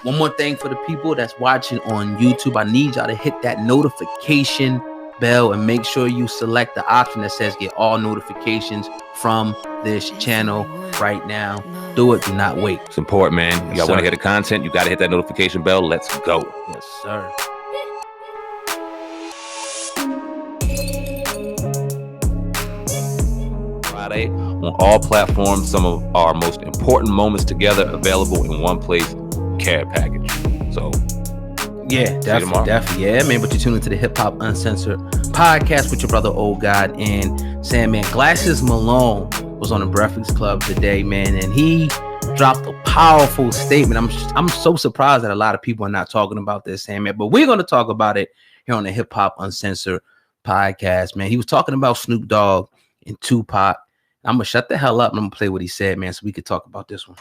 One more thing for the people that's watching on YouTube, I need y'all to hit that notification bell and make sure you select the option that says get all notifications from this channel right now. Do it. Do not wait. It's important, man. Yes, Y'all want sir. to hear the content? You got to hit that notification bell. Let's go. Yes, sir. Friday on all platforms. Some of our most important moments together available in one place. Care package. So yeah, definitely. Yeah, man. But you're tuning to the Hip Hop Uncensored podcast with your brother Old God and SamAnt. Glasses Malone was on the Breakfast Club today, man, and he dropped a powerful statement. I'm so surprised that a lot of people are not talking about this, SamAnt, but we're going to talk about it here on the Hip Hop Uncensored podcast, man. He was talking about Snoop Dogg and Tupac. I'm gonna shut the hell up and I'm gonna play what he said, man, so we could talk about this one.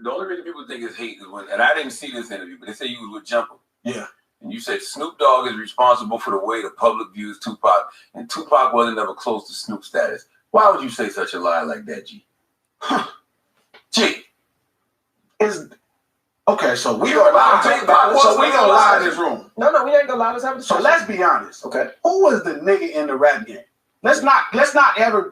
The only reason people think it's hate is when, and I didn't see this interview, but they say you was with Jumper. Yeah. And you said Snoop Dogg is responsible for the way the public views Tupac, and Tupac wasn't ever close to Snoop status. Why would you say such a lie like that, G? G. Okay, so we gonna lie in this room. No, we ain't gonna lie. Let's have a So discussion. let's be honest. Okay. Who was the nigga in the rap game? Let's stop. Let's stop. Let's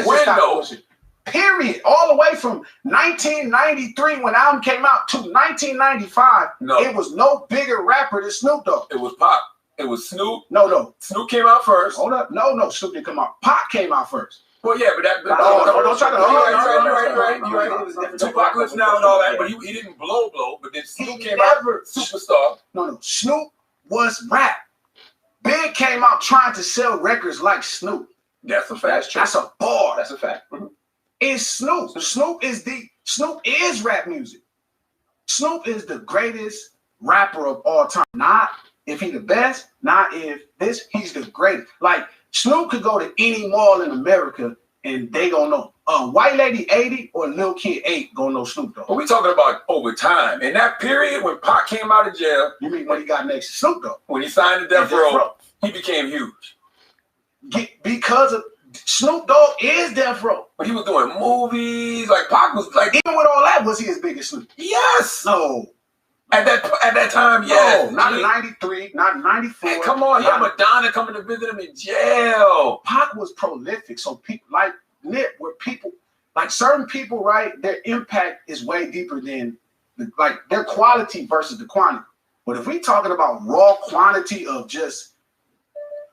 When just stop though? bullshit. Period. All the way from 1993 when the album came out to 1995, No. it was no bigger rapper than Snoop Dogg. It was Pac. It was Snoop. No. Snoop came out first. Hold up. No, Snoop didn't come out. Pac came out first. Well, yeah, but that. Don't try to. You're right. It was different. Tupac lives now and all that, but he didn't blow. But then Snoop came out superstar. No. Snoop was rap. Big came out trying to sell records like Snoop. That's a fact. That's a bar. That's a fact. It's Snoop. Snoop is rap music. Snoop is the greatest rapper of all time. Not if he's the best, not if this, he's the greatest. Like Snoop could go to any mall in America and they gonna know. White lady 80 or little kid 8 gonna know Snoop Dogg. But we talking about over time. In that period when Pac came out of jail, You mean when he got next to Snoop Dogg? when he signed to Death Row, he became huge. Because of Snoop Dogg is Death Row. But he was doing movies. Like Pac was like, Even with all that, was he as big as Snoop? yes. No. At that time, yes. No, not in 93, not in 94. Hey, come on, he had not- Madonna coming to visit him in jail. Pac was prolific, so people like Nip, where people like certain people, right? Their impact is way deeper than like their quality versus the quantity. But if we talking about raw quantity of just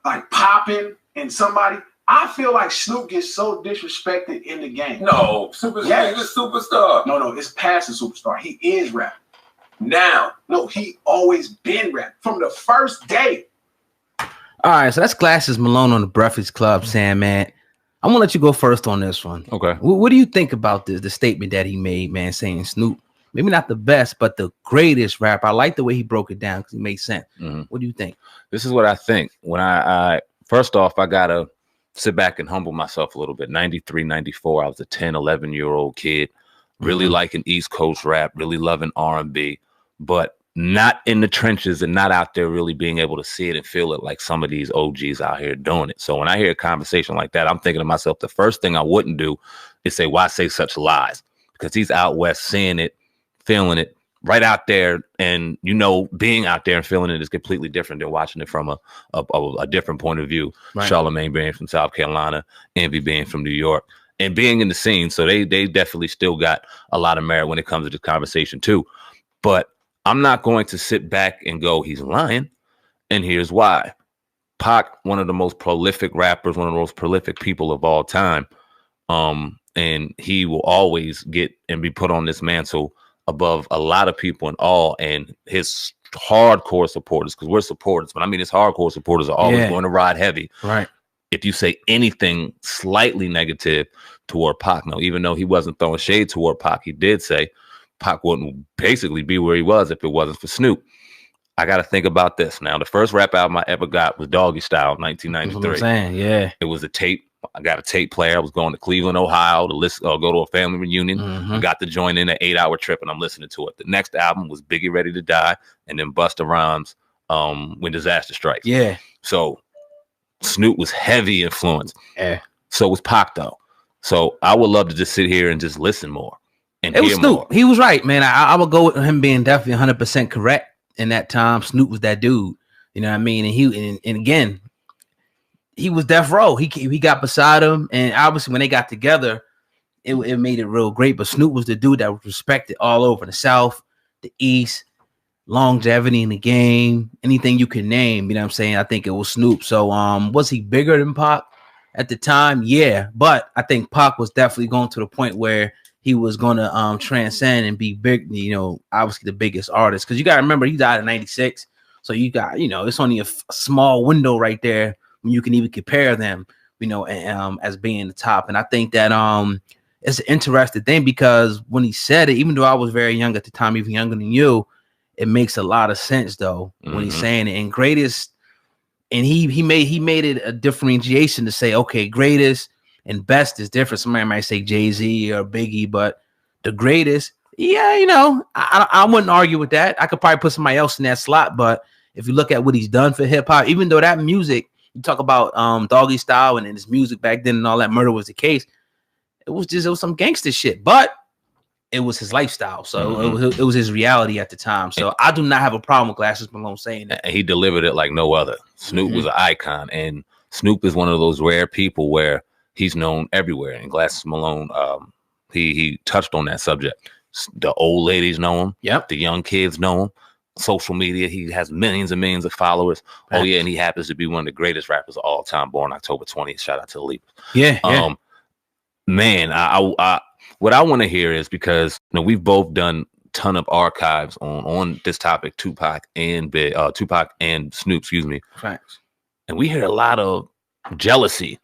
like popping and somebody, I feel like Snoop gets so disrespected in the game. No, he's a superstar. No, it's past the superstar. He is rap. Now, No, he always been rap from the first day. All right, so that's Glasses Malone on the Breakfast Club, SamAnt. I'm gonna let you go first on this one. Okay. What do you think about the statement that he made, man, saying Snoop, maybe not the best, but the greatest rapper? I like the way he broke it down because it made sense. Mm-hmm. What do you think? This is what I think. When I first off, I gotta sit back and humble myself a little bit. 93, 94, I was a 10, 11-year-old kid, really liking East Coast rap, really loving R&B, but not in the trenches and not out there really being able to see it and feel it like some of these OGs out here doing it. So when I hear a conversation like that, I'm thinking to myself, the first thing I wouldn't do is say, why say such lies? Because he's out west seeing it, feeling it right out there. And, you know, being out there and feeling it is completely different than watching it from a different point of view. Right. Charlamagne being from South Carolina, Envy being from New York, and being in the scene. So they definitely still got a lot of merit when it comes to this conversation too. But I'm not going to sit back and go, he's lying. And here's why. Pac, one of the most prolific rappers, one of the most prolific people of all time. And he will always get and be put on this mantle above a lot of people and all. And his hardcore supporters, because we're supporters, but I mean, his hardcore supporters are always going to ride heavy. Right. If you say anything slightly negative toward Pac, now, even though he wasn't throwing shade toward Pac, he did say Pac wouldn't basically be where he was if it wasn't for Snoop. I got to think about this. Now, the first rap album I ever got was Doggy Style, 1993. That's what I'm saying. Yeah. It was a tape. I got a tape player. I was going to Cleveland, Ohio to listen, go to a family reunion. I got to join in an 8-hour trip, and I'm listening to it. The next album was Biggie Ready to Die, and then Busta Rhymes, When Disaster Strikes. Yeah. So Snoop was heavy influence. Yeah. So was Pac, though. So I would love to just sit here and just listen more. and it was hear Snoop. more. He was right, man. I would go with him being definitely 100% correct in that time. Snoop was that dude. You know what I mean? And again, he was death row. He got beside him, and obviously when they got together, it made it real great. But Snoop was the dude that was respected all over the South, the East, longevity in the game, anything you can name. You know what I'm saying? I think it was Snoop. So was he bigger than Pac at the time? Yeah, but I think Pac was definitely going to the point where he was going to transcend and be big. You know, obviously the biggest artist, because you got to remember he died in '96. So you got, it's only a small window right there when you can even compare them, as being the top. And I think that it's an interesting thing, because when he said it, even though I was very young at the time, even younger than you, it makes a lot of sense though when he's saying it. And greatest, and he made it a differentiation to say, okay, greatest and best is different. Somebody might say Jay-Z or Biggie, but the greatest, yeah, I wouldn't argue with that. I could probably put somebody else in that slot, but if you look at what he's done for hip hop, even though that music, you talk about Doggy Style and his music back then and all that, Murder Was the Case, it was some gangster shit, but it was his lifestyle. So it was his reality at the time. So I do not have a problem with Glasses Malone saying that. And he delivered it like no other. Snoop was an icon, and Snoop is one of those rare people where he's known everywhere. And Glasses Malone, he touched on that subject. The old ladies know him. Yep. The young kids know him. Social media, he has millions and millions of followers. Right. Oh yeah, and he happens to be one of the greatest rappers of all time, born October 20th. Shout out to the Leapers. Yeah. Man, I what I want to hear is, because we've both done a ton of archives on this topic, Tupac and Snoop, excuse me. Facts. And we hear a lot of jealousy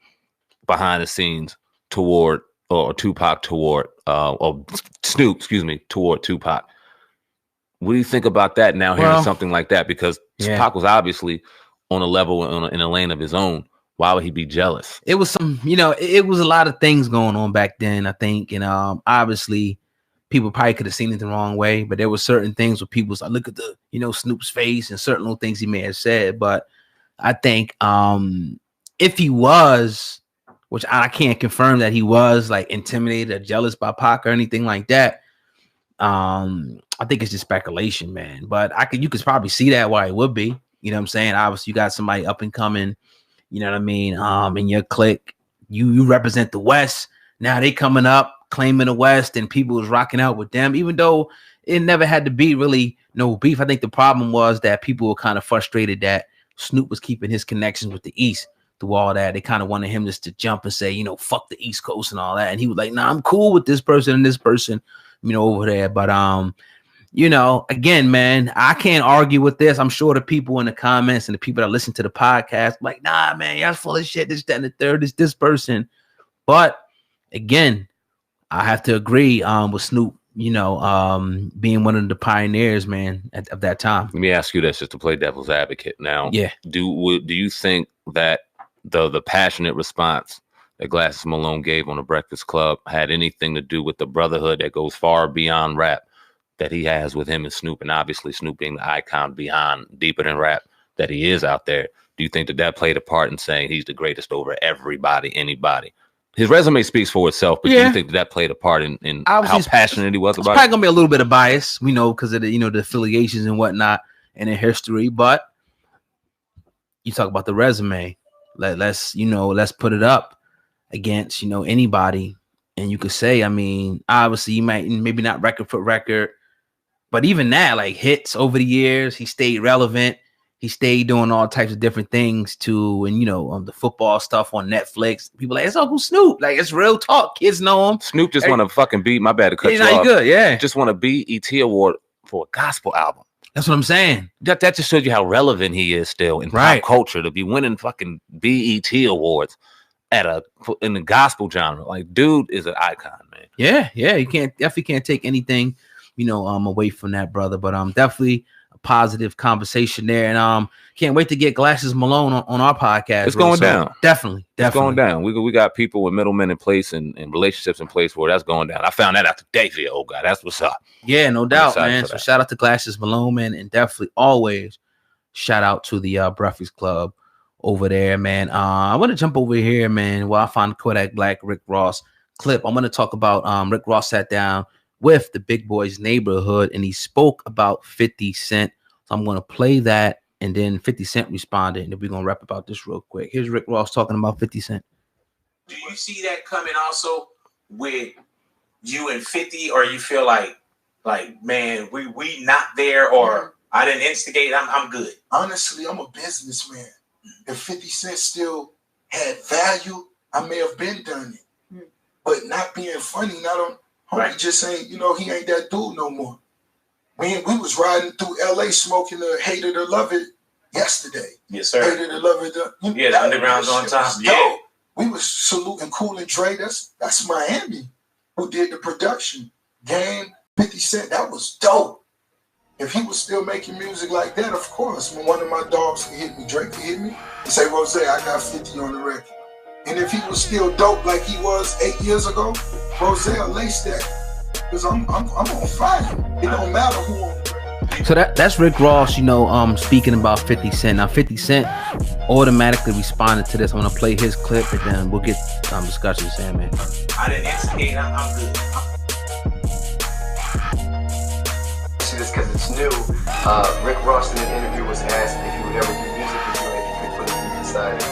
behind the scenes toward Tupac toward Snoop, excuse me, toward Tupac. What do you think about that now, hearing something like that? Because Tupac was obviously on a level in a lane of his own. Why would he be jealous? It was it was a lot of things going on back then, I think. And obviously people probably could have seen it the wrong way, but there were certain things where people was like, look at the, Snoop's face and certain little things he may have said. But I think if he was, which I can't confirm that he was like intimidated or jealous by Pac or anything like that. I think it's just speculation, man. But you could probably see that why it would be. You know what I'm saying? Obviously, you got somebody up and coming, you know what I mean? In your clique, you represent the West. Now they coming up, claiming the West, and people was rocking out with them, even though it never had to be really no beef. I think the problem was that people were kind of frustrated that Snoop was keeping his connections with the East through all that. They kind of wanted him just to jump and say, fuck the East Coast and all that. And he was like, nah, I'm cool with this person and this person, over there. But again, man, I can't argue with this. I'm sure the people in the comments and the people that listen to the podcast, like, nah, man, y'all full of shit. This, that, and the third is this person. But again, I have to agree with Snoop, being one of the pioneers, man, of that time. Let me ask you this, just to play devil's advocate. Now, do you think that the passionate response that Glasses Malone gave on the Breakfast Club had anything to do with the brotherhood that goes far beyond rap that he has with him and Snoop, and obviously Snoop being the icon beyond, deeper than rap that he is out there? Do you think that played a part in saying he's the greatest over everybody, anybody? His resume speaks for itself, but do you think that played a part in how passionate he was about it? It's probably gonna be a little bit of bias, because of the the affiliations and whatnot and the history. But you talk about the resume, let's put it up against anybody, and you could say, I mean, obviously you might maybe not record for record, but even that, like, hits over the years, he stayed relevant. He stayed doing all types of different things too, and the football stuff on Netflix. People like, it's Uncle Snoop, like, it's real talk. Kids know him. Snoop just won a fucking my bad to cut you off. Good, yeah. Just won a BET award for a gospel album. That's what I'm saying. That just shows you how relevant he is still in pop culture, to be winning fucking BET awards in the gospel genre. Like, dude is an icon, man. Yeah. You definitely can't take anything, away from that, brother. But definitely a positive conversation there, and can't wait to get Glasses Malone on our podcast. It's going down. Definitely. It's going down. We got people with middlemen in place and relationships in place where that's going down. I found that out today for you, old guy. That's what's up. Yeah, no doubt, man. So shout out to Glasses Malone, man, and definitely always shout out to the Breakfast Club over there, man. I want to jump over here, man, while I find Kodak Black, Rick Ross clip. I'm going to talk about Rick Ross sat down with the Big Boys Neighborhood, and he spoke about 50 Cent. So I'm going to play that, and then 50 Cent responded, and then we're going to rap about this real quick. Here's Rick Ross talking about 50 Cent. Do you see that coming also with you and 50, or you feel like man, we not there, or I didn't instigate, I'm good? Honestly, I'm a businessman. If 50 Cent still had value, I may have been done it. But not being funny, not on homie just ain't, you know, he ain't that dude no more. We was riding through LA smoking the Hate It or Love It yesterday. Yes, sir. Hate It or Love It. The Underground's on top. Yeah. We was saluting Cool and Dre. That's Miami, who did the production. Game, 50 Cent, that was dope. If he was still making music like that, of course, when one of my dogs could hit me, Drake could hit me, and say, Rose, I got 50 on the record. And if he was still dope like he was 8 years ago, Rose, lace that. Because I'm on fire. It don't matter who on the record. So that's Rick Ross, you know, speaking about 50 Cent. Now, 50 Cent automatically responded to this. I'm going to play his clip, and then we'll get discussion, Sam, man. I didn't instigate, I'm good. See this because it's new. Rick Ross in an interview was asked if he would ever do music with you and if he could put it aside.